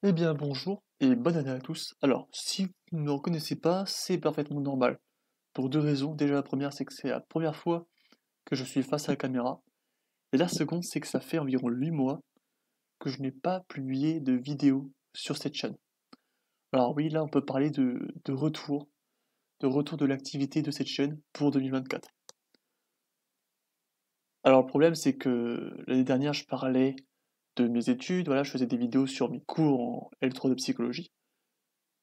Eh bien bonjour et bonne année à tous. Alors, si vous ne me reconnaissez pas, c'est parfaitement normal. Pour deux raisons. Déjà, la première, c'est que c'est la première fois que je suis face à la caméra. Et la seconde, c'est que ça fait environ 8 mois que je n'ai pas publié de vidéo sur cette chaîne. Alors oui, là, on peut parler de retour de l'activité de cette chaîne pour 2024. Alors le problème, c'est que l'année dernière, je parlais de mes études, voilà, je faisais des vidéos sur mes cours en L3 de psychologie.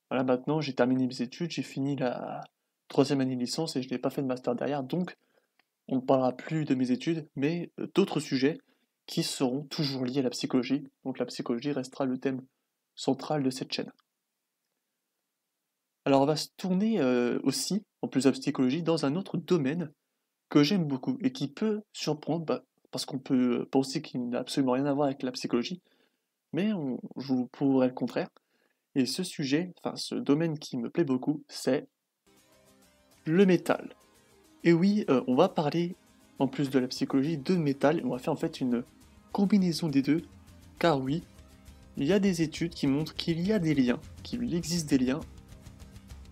Voilà, maintenant j'ai terminé mes études, j'ai fini la troisième année de licence et je n'ai pas fait de master derrière, donc on ne parlera plus de mes études, mais d'autres sujets qui seront toujours liés à la psychologie. Donc la psychologie restera le thème central de cette chaîne. Alors on va se tourner aussi, en plus de la psychologie, dans un autre domaine que j'aime beaucoup et qui peut surprendre, parce qu'on peut penser qu'il n'a absolument rien à voir avec la psychologie, mais je vous prouverai le contraire. Et ce sujet, enfin ce domaine qui me plaît beaucoup, c'est le métal. Et oui, on va parler, en plus de la psychologie, de métal, et on va faire en fait une combinaison des deux, car oui, il y a des études qui montrent qu'il y a des liens, qu'il existe des liens,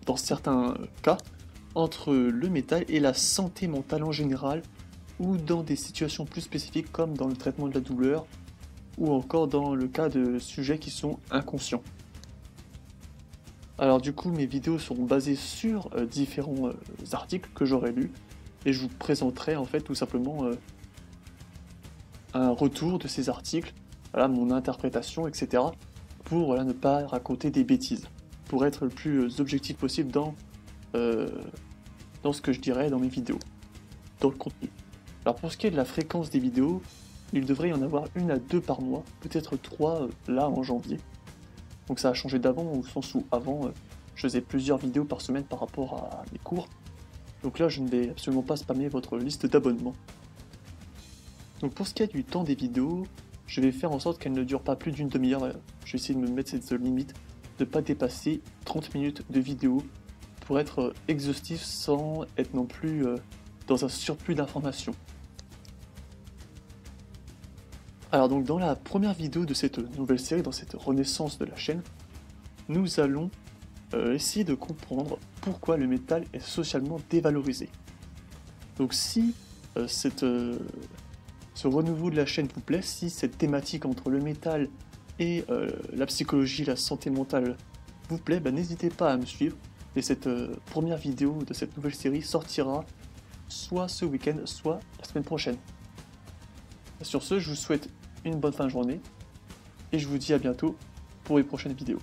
dans certains cas, entre le métal et la santé mentale en général, ou dans des situations plus spécifiques comme dans le traitement de la douleur, ou encore dans le cas de sujets qui sont inconscients. Alors du coup, mes vidéos seront basées sur différents articles que j'aurai lus, et je vous présenterai en fait tout simplement un retour de ces articles, voilà, mon interprétation, etc. pour voilà, ne pas raconter des bêtises, pour être le plus objectif possible euh, dans ce que je dirais dans mes vidéos, dans le contenu. Alors pour ce qui est de la fréquence des vidéos, il devrait y en avoir une à deux par mois, peut-être trois là en janvier. Donc ça a changé d'avant, au sens où avant je faisais plusieurs vidéos par semaine par rapport à mes cours. Donc là je ne vais absolument pas spammer votre liste d'abonnements. Donc pour ce qui est du temps des vidéos, je vais faire en sorte qu'elles ne durent pas plus d'une demi-heure. Je vais essayer de me mettre cette limite, de ne pas dépasser 30 minutes de vidéo pour être exhaustif sans être non plus dans un surplus d'informations. Alors donc dans la première vidéo de cette nouvelle série, dans cette renaissance de la chaîne, nous allons essayer de comprendre pourquoi le métal est socialement dévalorisé. Donc si ce renouveau de la chaîne vous plaît, si cette thématique entre le métal et la psychologie, la santé mentale vous plaît, n'hésitez pas à me suivre. Et cette première vidéo de cette nouvelle série sortira soit ce week-end, soit la semaine prochaine. Sur ce, je vous souhaite une bonne fin de journée et je vous dis à bientôt pour les prochaines vidéos.